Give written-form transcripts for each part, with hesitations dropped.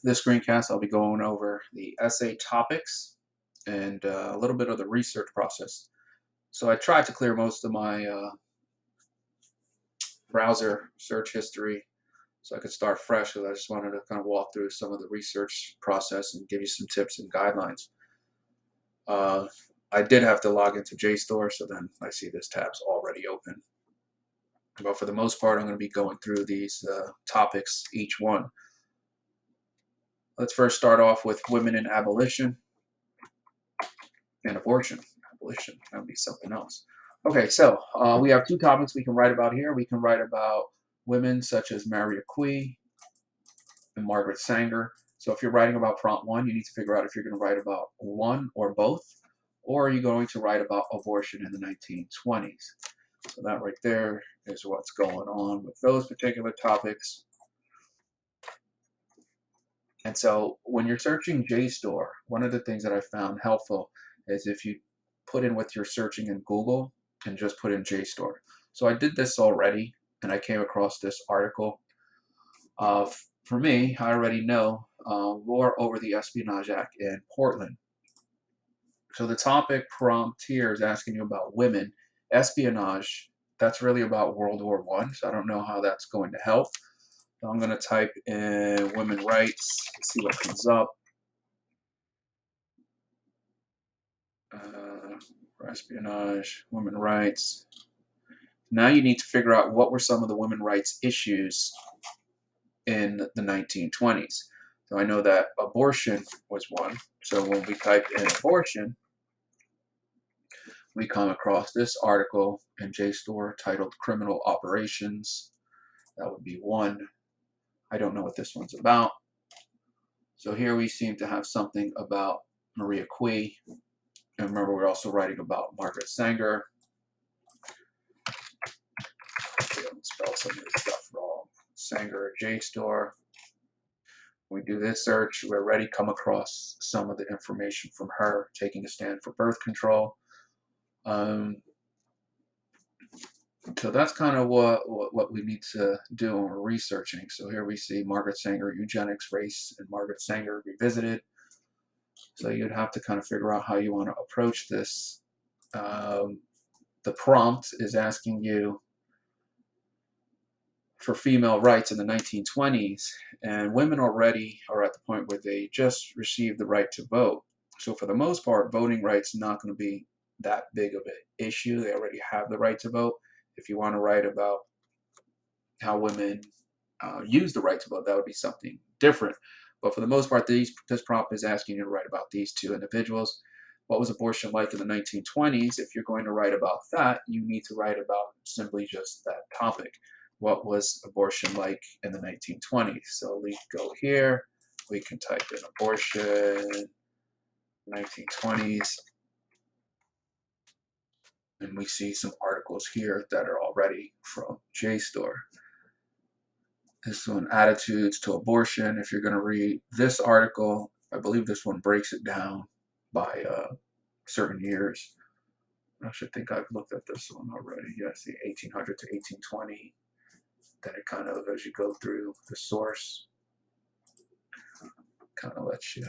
This screencast, I'll be going over the essay topics and a little bit of the research process. So I tried to clear most of my browser search history so I could start fresh because I just wanted to kind of walk through some of the research process and give you some tips and guidelines. Uh, I did have to log into JSTOR, so then I see this tab's already open. But for the most part, I'm going to be going through these topics, each one. Let's first start off with women in abolition and abortion. Abolition, that would be something else. Okay, so we have two topics we can write about here. We can write about women such as Maria Quee and Margaret Sanger. So if you're writing about prompt one, you need to figure out if you're going to write about one or both, or are you going to write about abortion in the 1920s? So that right there is what's going on with those particular topics. And so when you're searching JSTOR, one of the things that I found helpful is if you put in what you're searching in Google and just put in JSTOR. So I did this already, and I came across this article. For me, I already know War over the Espionage Act in Portland. So the topic prompt here is asking you about women. Espionage, that's really about World War I, so I don't know how that's going to help. So I'm going to type in women rights, see what comes up. Espionage, women rights. Now you need to figure out what were some of the women rights issues in the 1920s. So I know that abortion was one. So when we type in abortion, we come across this article in JSTOR titled Criminal Operations. That would be one. I don't know what this one's about. So here we seem to have something about Maria Quee. And remember, we're also writing about Margaret Sanger. Okay, I'm spell some of this stuff wrong. Sanger, JSTOR. We do this search, we already come across some of the information from her taking a stand for birth control. So that's kind of what we need to do when we're researching. So here we see Margaret Sanger, eugenics, race, and Margaret Sanger revisited. So you'd have to kind of figure out how you want to approach this. The prompt is asking you for female rights in the 1920s, and women already are at the point where they just received the right to vote. So for the most part, voting rights not going to be that big of an issue. They already have the right to vote. If you want to write about how women use the right to vote, that would be something different. But for the most part, this prompt is asking you to write about these two individuals. What was abortion like in the 1920s? If you're going to write about that, you need to write about simply just that topic. What was abortion like in the 1920s? So we go here, we can type in abortion 1920s, and we see some articles here that are already from JSTOR. This one, attitudes to abortion. If you're going to read this article, I believe this one breaks it down by certain years. I should think I've looked at this one already. Yeah, see, 1800 to 1820. Then it kind of, as you go through the source, kind of lets you.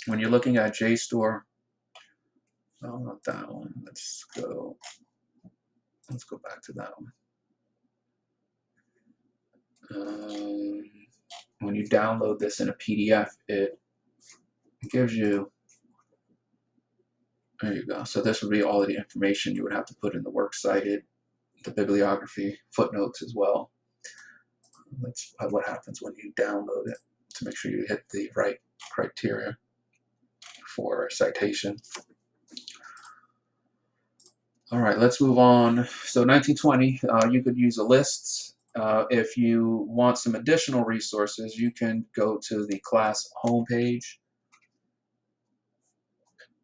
When you're looking at JSTOR, no, not that one. Let's go back to that one. When you download this in a PDF, it gives you, there you go. So this would be all of the information you would have to put in the works cited, the bibliography, footnotes as well. That's what happens when you download it, to make sure you hit the right criteria for citation. All right, let's move on. So 1920, you could use a list. If you want some additional resources, you can go to the class homepage.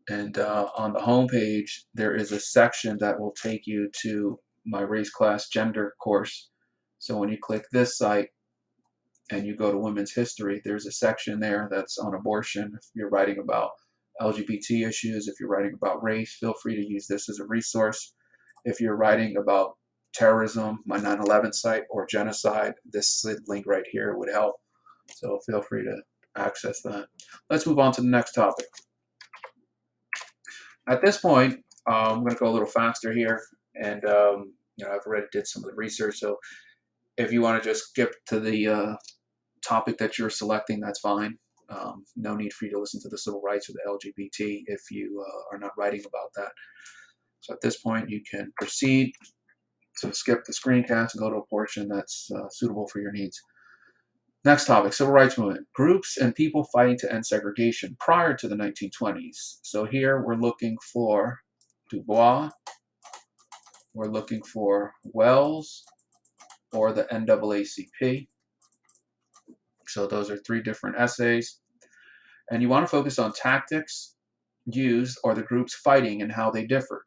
And on the homepage, there is a section that will take you to my race, class, gender course. So when you click this site and you go to women's history, there's a section there that's on abortion. If you're writing about LGBT issues, if you're writing about race, feel free to use this as a resource. If you're writing about terrorism, my 9/11 site, or genocide, this link right here would help. So feel free to access that. Let's move on to the next topic. At this point, I'm going to go a little faster here, and I've already did some of the research. So if you want to just skip to the topic that you're selecting, that's fine. No need for you to listen to the civil rights or the LGBT if you are not writing about that. So at this point, you can proceed to skip the screencast and go to a portion that's suitable for your needs. Next topic, civil rights movement. Groups and people fighting to end segregation prior to the 1920s. So here we're looking for Du Bois, we're looking for Wells, or the NAACP. So those are three different essays. And you want to focus on tactics used or the groups fighting and how they differ.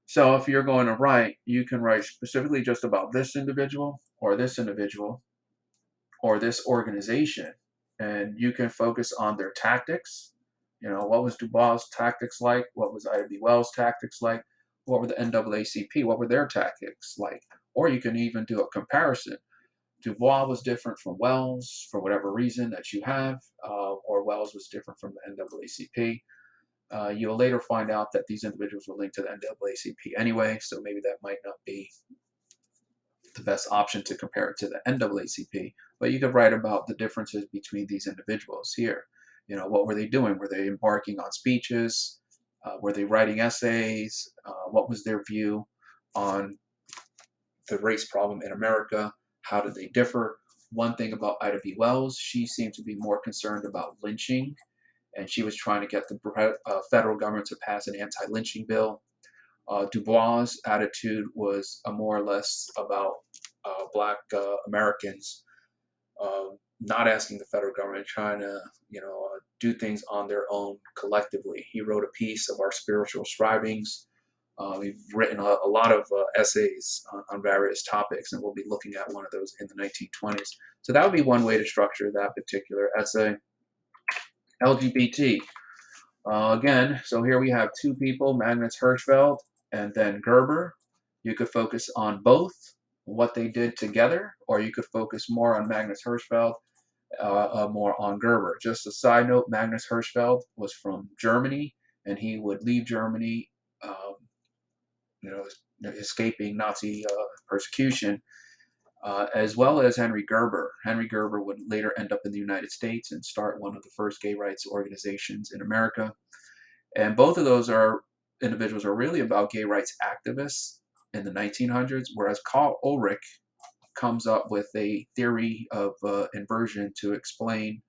So if you're going to write, you can write specifically just about this individual or this individual or this organization, and you can focus on their tactics. What was Du Bois' tactics like? What was Ida B. Wells' tactics like? What were the NAACP? What were their tactics like? Or you can even do a comparison. Du Bois was different from Wells for whatever reason that you have, or Wells was different from the NAACP. You'll later find out that these individuals were linked to the NAACP anyway, so maybe that might not be the best option to compare it to the NAACP, but you could write about the differences between these individuals here. What were they doing? Were they embarking on speeches? Were they writing essays? What was their view on the race problem in America? How did they differ? One thing about Ida B. Wells, she seemed to be more concerned about lynching, and she was trying to get the federal government to pass an anti-lynching bill. Du Bois' attitude was more or less about Black Americans not asking the federal government, trying to do things on their own collectively. He wrote a piece of Our Spiritual Strivings. We've written a lot of essays on various topics, and we'll be looking at one of those in the 1920s. So that would be one way to structure that particular essay. LGBT. Again, so here we have two people, Magnus Hirschfeld and then Gerber. You could focus on both, what they did together, or you could focus more on Magnus Hirschfeld, more on Gerber. Just a side note, Magnus Hirschfeld was from Germany, and he would leave Germany, escaping Nazi persecution, as well as Henry Gerber. Henry Gerber would later end up in the United States and start one of the first gay rights organizations in America. And both of those individuals are really about gay rights activists in the 1900s, whereas Karl Ulrich comes up with a theory of inversion to explain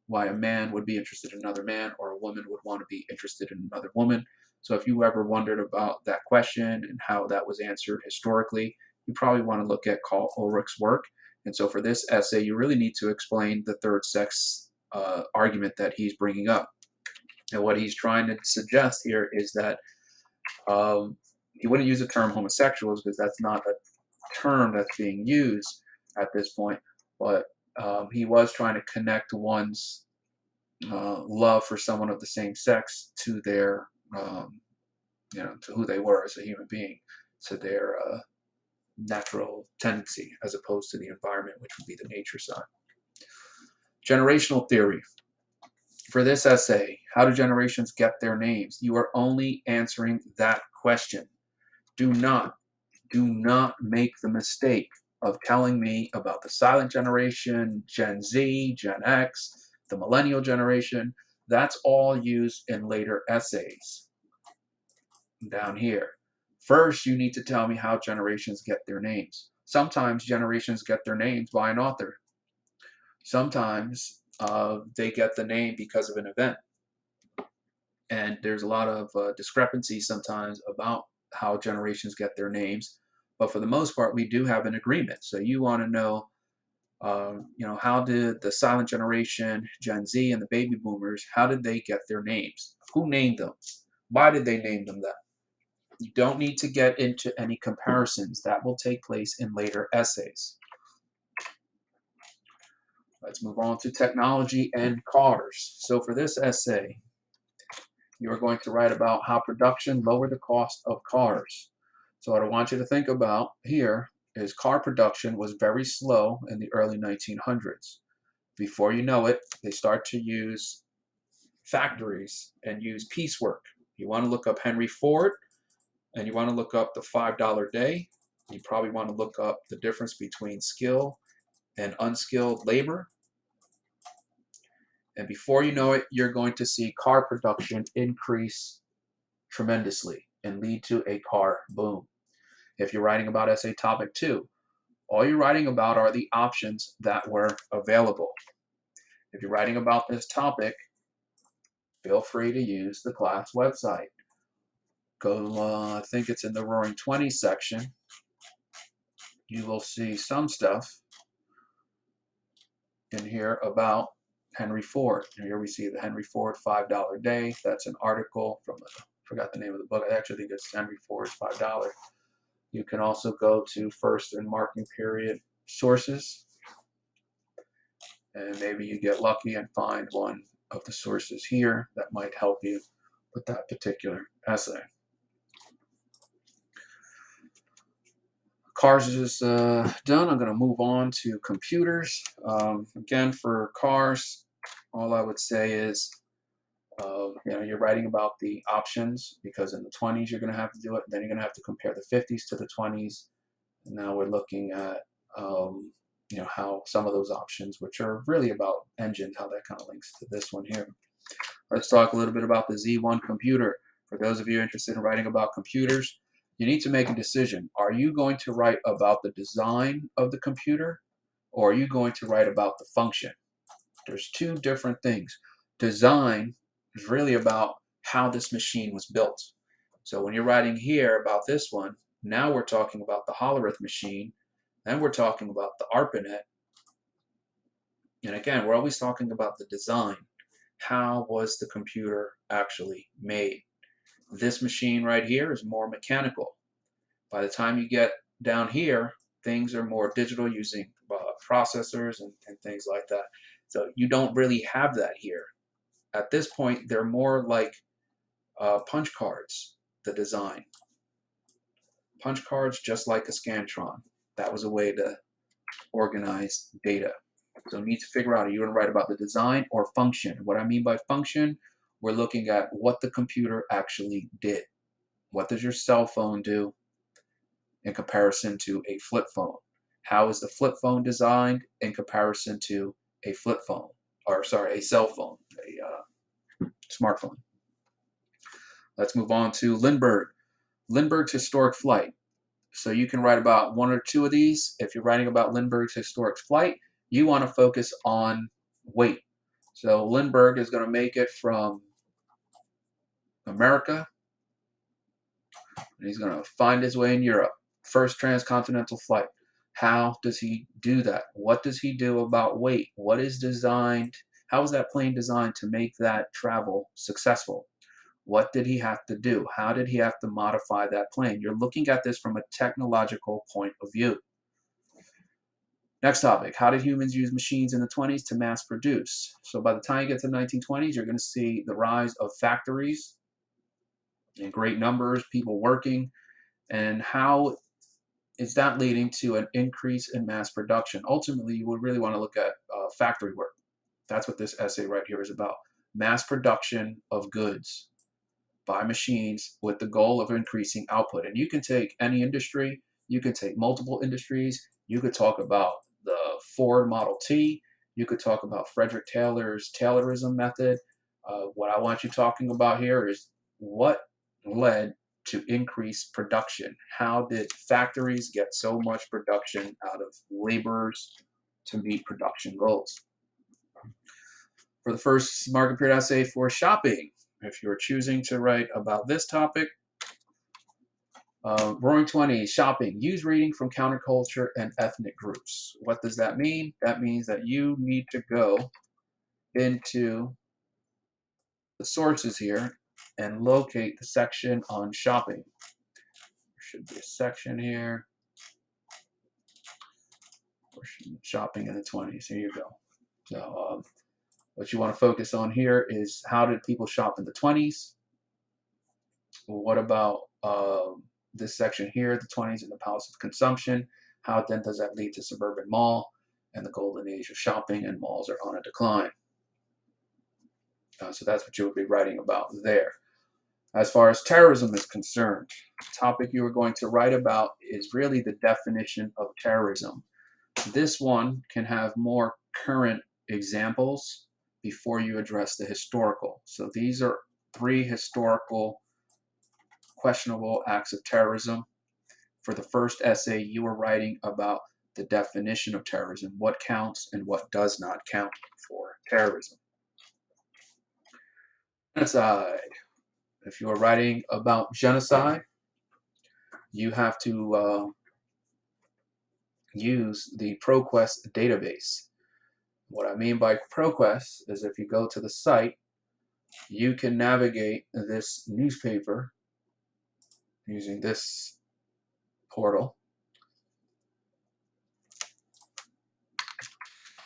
why a man would be interested in another man or a woman would want to be interested in another woman. So if you ever wondered about that question and how that was answered historically, you probably want to look at Karl Ulrich's work. And so for this essay, you really need to explain the third sex argument that he's bringing up. And what he's trying to suggest here is that he wouldn't use the term homosexuals because that's not a term that's being used at this point, but he was trying to connect one's love for someone of the same sex to their, to who they were as a human being, to their natural tendency, as opposed to the environment, which would be the nature side. Generational theory. For this essay, how do generations get their names? You are only answering that question. Do not make the mistake of telling me about the silent generation, Gen Z, Gen X, the millennial generation. That's all used in later essays down here. First, you need to tell me how generations get their names. Sometimes generations get their names by an author. Sometimes they get the name because of an event. And there's a lot of discrepancy sometimes about how generations get their names. But for the most part, we do have an agreement. So you want to know, how did the silent generation, Gen Z, and the baby boomers, how did they get their names? Who named them? Why did they name them that? You don't need to get into any comparisons. That will take place in later essays. Let's move on to technology and cars. So for this essay, you are going to write about how production lowered the cost of cars. So what I want you to think about here is car production was very slow in the early 1900s. Before you know it, they start to use factories and use piecework. You want to look up Henry Ford and you want to look up the $5 day. You probably want to look up the difference between skill and unskilled labor. And before you know it, you're going to see car production increase tremendously and lead to a car boom. If you're writing about essay topic 2, all you're writing about are the options that were available. If you're writing about this topic, feel free to use the class website. Go, I think it's in the Roaring Twenties section. You will see some stuff in here about Henry Ford. Here we see the Henry Ford $5 day. That's an article from, forgot the name of the book. I actually think it's Henry Ford's $5. You can also go to first and marking period sources, and maybe you get lucky and find one of the sources here that might help you with that particular essay. Cars is done. I'm going to move on to computers. Again, for cars, all I would say is, you're writing about the options, because in the 20s you're going to have to do it. Then you're going to have to compare the 50s to the 20s. And now we're looking at, how some of those options, which are really about engines, how that kind of links to this one here. Let's talk a little bit about the Z1 computer. For those of you interested in writing about computers, you need to make a decision. Are you going to write about the design of the computer, or are you going to write about the function? There's two different things. Design is really about how this machine was built. So when you're writing here about this one, now we're talking about the Hollerith machine, then we're talking about the ARPANET. And again, we're always talking about the design. How was the computer actually made? This machine right here is more mechanical. By the time you get down here, things are more digital, using processors and things like that. So you don't really have that here. At this point, they're more like punch cards, the design. Punch cards, just like a Scantron. That was a way to organize data. So you need to figure out, are you going to write about the design or function? What I mean by function, we're looking at what the computer actually did. What does your cell phone do in comparison to a flip phone? How is the flip phone designed in comparison to a flip phone? Or sorry, a cell phone, a smartphone. Let's move on to Lindbergh. Lindbergh's historic flight. So you can write about one or two of these. If you're writing about Lindbergh's historic flight, you want to focus on weight. So Lindbergh is going to make it from America, and he's going to find his way in Europe. First transcontinental flight. How does he do that? What does he do about weight? What is designed? How is that plane designed to make that travel successful? What did he have to do? How did he have to modify that plane? You're looking at this from a technological point of view. Next topic, how did humans use machines in the 20s to mass produce? So by the time you get to the 1920s, you're going to see the rise of factories in great numbers, people working, and how is that leading to an increase in mass production? Ultimately, you would really want to look at factory work. That's what this essay right here is about. Mass production of goods by machines with the goal of increasing output. And you can take any industry, you can take multiple industries, you could talk about the Ford Model T, you could talk about Frederick Taylor's Taylorism method. What I want you talking about here is what led to increased production. How did factories get so much production out of laborers to meet production goals? For the first market period essay for shopping, if you're choosing to write about this topic, Roaring Twenties, shopping, use reading from counterculture and ethnic groups. What does that mean? That means that you need to go into the sources here and locate the section on shopping. There should be a section here. Shopping in the 20s. Here you go. So what you want to focus on here is, how did people shop in the 20s? What about this section here, the 20s and the palace of consumption? How then does that lead to suburban mall? and the golden age of shopping and malls are on a decline. So that's what you would be writing about there. As far as terrorism is concerned, the topic you are going to write about is really the definition of terrorism. This one can have more current examples before you address the historical. So these are 3 historical questionable acts of terrorism. For the first essay, you were writing about the definition of terrorism, what counts and what does not count for terrorism. Genocide. If you are writing about genocide, you have to use the ProQuest database. What I mean by ProQuest is if you go to the site, you can navigate this newspaper using this portal.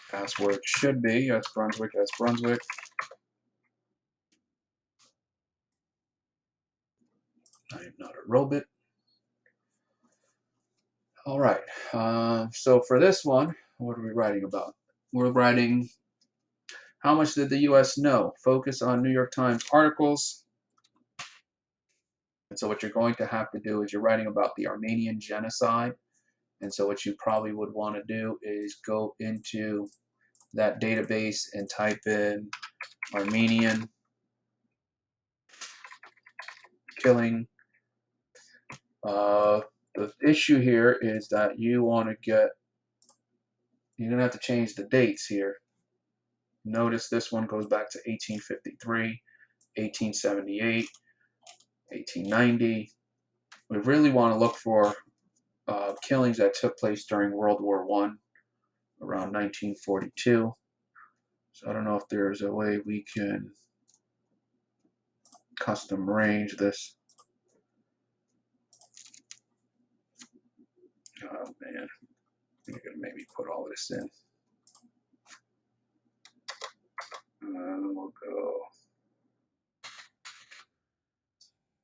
Password should be S. Brunswick, S. Brunswick. I am not a robot. All right. So for this one, what are we writing about? We're writing, how much did the U.S. know? Focus on New York Times articles. And so what you're going to have to do is you're writing about the Armenian genocide. And so what you probably would want to do is go into that database and type in Armenian killing. The issue here is that you want to get, you're going to have to change the dates here. Notice this one goes back to 1853, 1878, 1890. We really want to look for killings that took place during World War I, around 1942. So I don't know if there's a way we can custom range this. Oh man, I'm gonna maybe put all this in. We'll go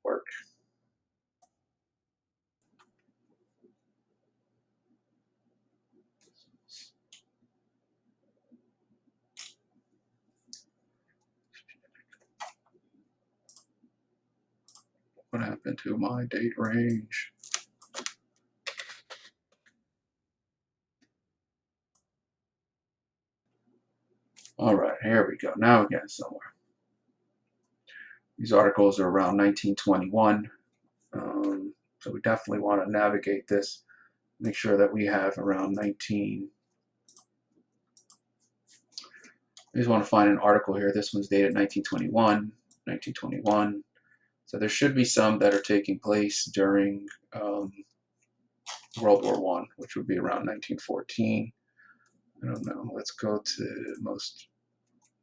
work. What happened to my date range? All right, here we go. Now we're getting somewhere. These articles are around 1921. So we definitely want to navigate this, make sure that we have around 19. I just want to find an article here. This one's dated 1921, 1921. So there should be some that are taking place during World War I, which would be around 1914. I don't know. Let's go to most.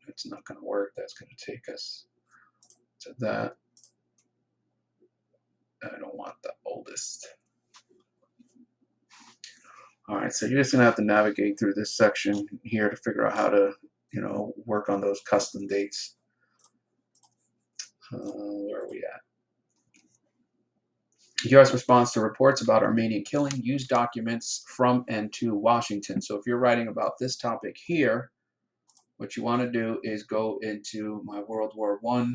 It's not going to work. That's going to take us to that. I don't want the oldest. All right, so you're just going to have to navigate through this section here to figure out how to, work on those custom dates. Where are we at? U.S. response to reports about Armenian killing, use documents from and to Washington. So if you're writing about this topic here, what you want to do is go into my World War I.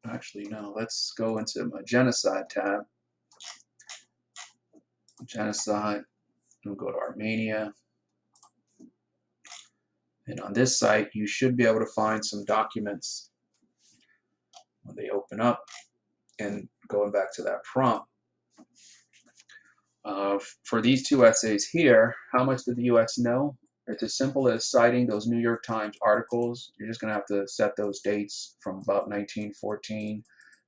Actually, no, let's go into my genocide tab. Genocide. We'll go to Armenia. And on this site, you should be able to find some documents when they open up. And going back to that prompt, for these 2 essays here, how much did the U.S. know? It's as simple as citing those New York Times articles. You're just going to have to set those dates from about 1914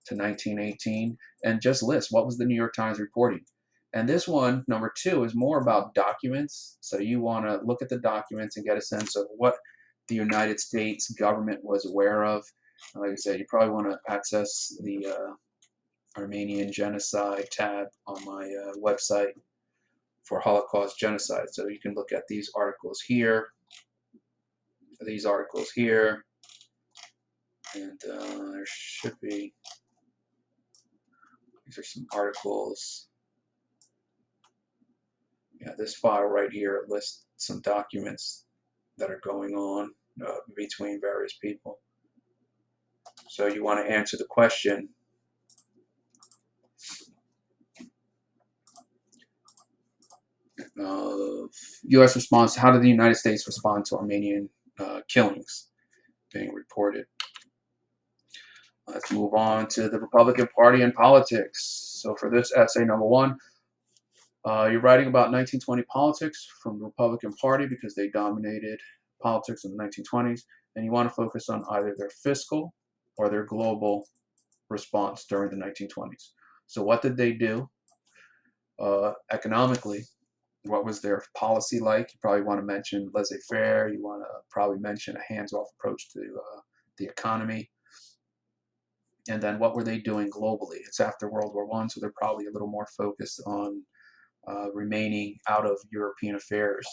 to 1918 and just list what was the New York Times reporting. And this one, number 2, is more about documents. So you want to look at the documents and get a sense of what the United States government was aware of. Like I said, you probably want to access the Armenian genocide tab on my website for Holocaust genocide. So you can look at these articles here, and there should be, these are some articles Yeah, this file right here lists some documents that are going on between various people. So you want to answer the question, U.S. response, how did the United States respond to Armenian killings being reported? Let's move on to the Republican Party and politics. So for this essay, number one, you're writing about 1920 politics from the Republican Party because they dominated politics in the 1920s, and you want to focus on either their fiscal or their global response during the 1920s. So what did they do economically? What was their policy like? You probably want to mention laissez-faire. You want to probably mention a hands-off approach to the economy. And then what were they doing globally? It's after World War I, so they're probably a little more focused on remaining out of European affairs.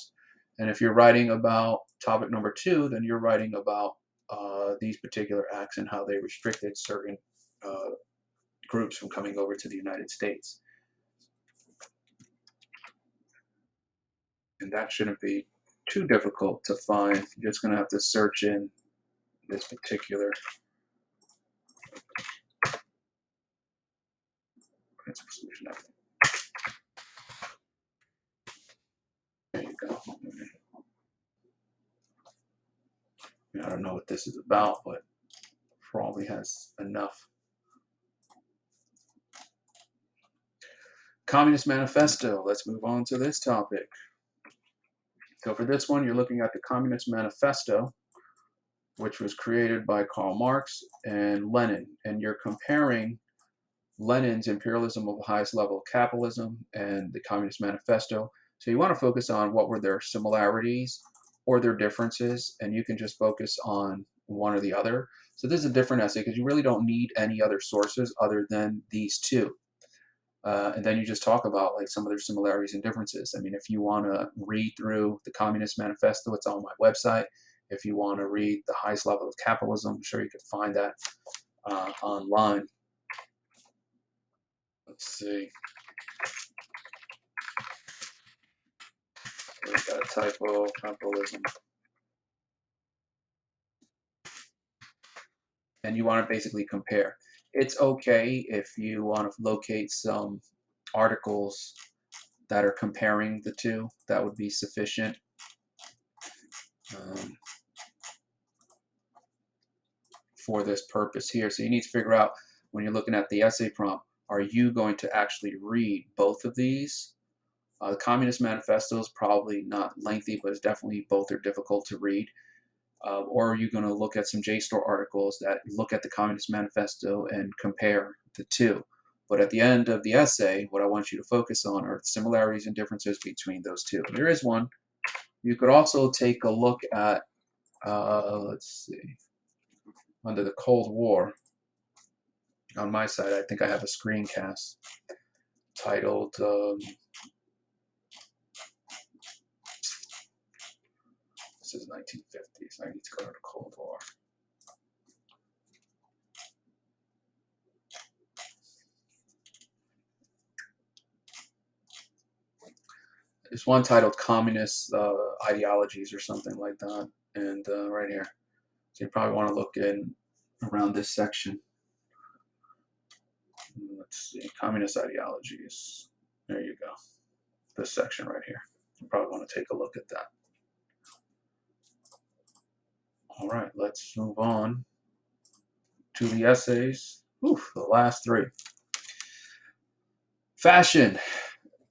And if you're writing about topic number two, then you're writing about these particular acts and how they restricted certain groups from coming over to the United States. And that shouldn't be too difficult to find. You're just going to have to search in this particular principal solution. There you go. I don't know what this is about, but probably has enough. Communist Manifesto. Let's move on to this topic. So for this one, you're looking at the Communist Manifesto, which was created by Karl Marx and Lenin, and you're comparing Lenin's imperialism of the highest level of capitalism and the Communist Manifesto. So you want to focus on what were their similarities or their differences, and you can just focus on one or the other. So this is a different essay because you really don't need any other sources other than these two. And then you just talk about like some of their similarities and differences. I mean, if you want to read through the Communist Manifesto, it's on my website. If you want to read the highest level of capitalism, I'm sure you could find that online. Let's see. We've got a typo, capitalism. And you want to basically compare. It's okay if you want to locate some articles that are comparing the two. That would be sufficient. For this purpose here. So you need to figure out when you're looking at the essay prompt, are you going to actually read both of these? The Communist Manifesto is probably not lengthy, but it's definitely both are difficult to read. Or are you going to look at some JSTOR articles that look at the Communist Manifesto and compare the two? But at the end of the essay, what I want you to focus on are similarities and differences between those two. There is one. You could also take a look at, let's see, under the Cold War. On my side, I think I have a screencast titled this is 1950s. I need to go to the Cold War. There's one titled Communist Ideologies or something like that, and right here. So you probably want to look in around this section. Let's see, Communist Ideologies. There you go. This section right here. You probably want to take a look at that. All right, let's move on to the essays. Oof, the last three. Fashion.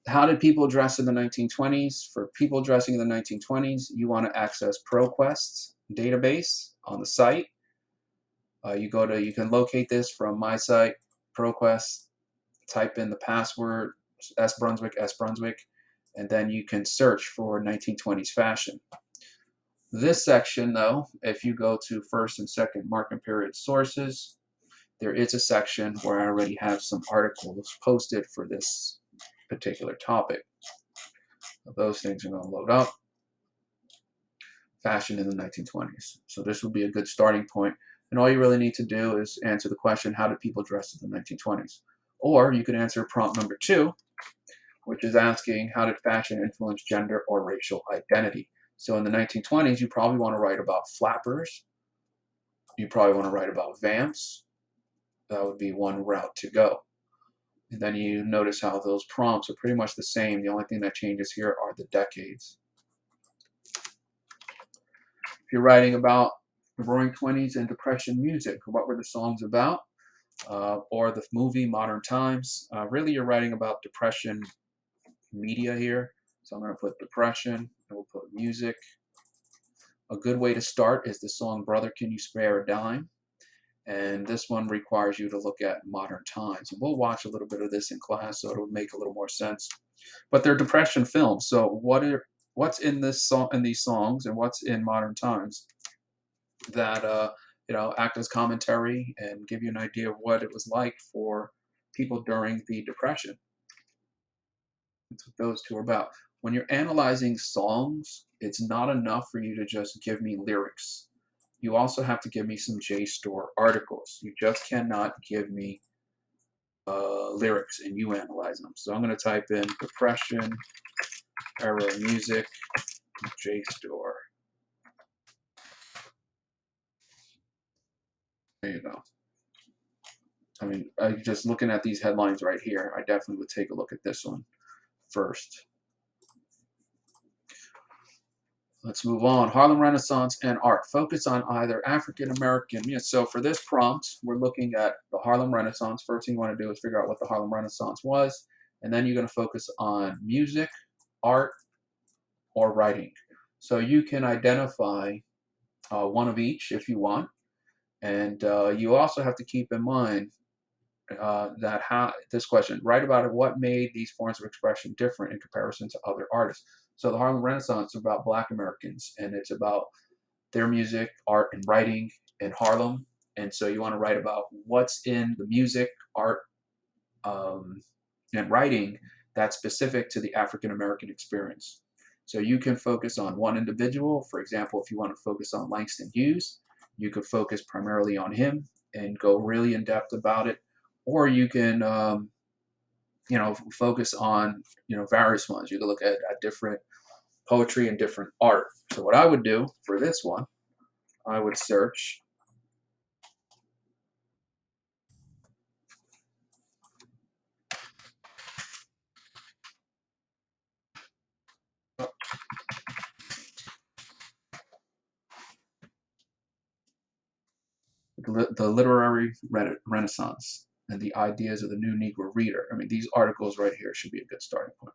How did people dress in the 1920s? For people dressing in the 1920s, you want to access ProQuest's database on the site. You can locate this from my site, ProQuest. Type in the password S Brunswick, and then you can search for 1920s fashion. This section, though, if you go to first and second marking period sources, there is a section where I already have some articles posted for this particular topic. Those things are going to load up. Fashion in the 1920s. So this would be a good starting point. And all you really need to do is answer the question, how did people dress in the 1920s? Or you can answer prompt number 2, which is asking how did fashion influence gender or racial identity. So in the 1920s, you probably want to write about flappers. You probably want to write about vamps. That would be one route to go. And then you notice how those prompts are pretty much the same. The only thing that changes here are the decades. If you're writing about the Roaring Twenties and Depression music, what were the songs about? Or the movie Modern Times. Really, you're writing about Depression media here. So I'm going to put Depression, and we'll put music. A good way to start is the song Brother Can You Spare a Dime? And this one requires you to look at modern times. And we'll watch a little bit of this in class, so it'll make a little more sense. But they're depression films. So what's in this song, in these songs, and what's in modern times that act as commentary and give you an idea of what it was like for people during the Depression. That's what those two are about. When you're analyzing songs, it's not enough for you to just give me lyrics. You also have to give me some JSTOR articles. You just cannot give me lyrics and you analyze them. So I'm going to type in Depression era music JSTOR. There you go. I mean, just looking at these headlines right here, I definitely would take a look at this one first. Let's move on. Harlem Renaissance and art. Focus on either African American. Yeah, so for this prompt, we're looking at the Harlem Renaissance. First thing you want to do is figure out what the Harlem Renaissance was, and then you're going to focus on music, art, or writing. So you can identify one of each if you want, and you also have to keep in mind that this question, write about it, what made these forms of expression different in comparison to other artists. So the Harlem Renaissance is about Black Americans, and it's about their music, art, and writing in Harlem. And so you want to write about what's in the music, art, um, and writing that's specific to the African American experience. So you can focus on one individual. For example, if you want to focus on Langston Hughes, you could focus primarily on him and go really in depth about it. Or you can, focus on, various ones. You can look at different poetry and different art. So what I would do for this one, I would search the literary renaissance and the ideas of the new Negro reader. I mean, these articles right here should be a good starting point.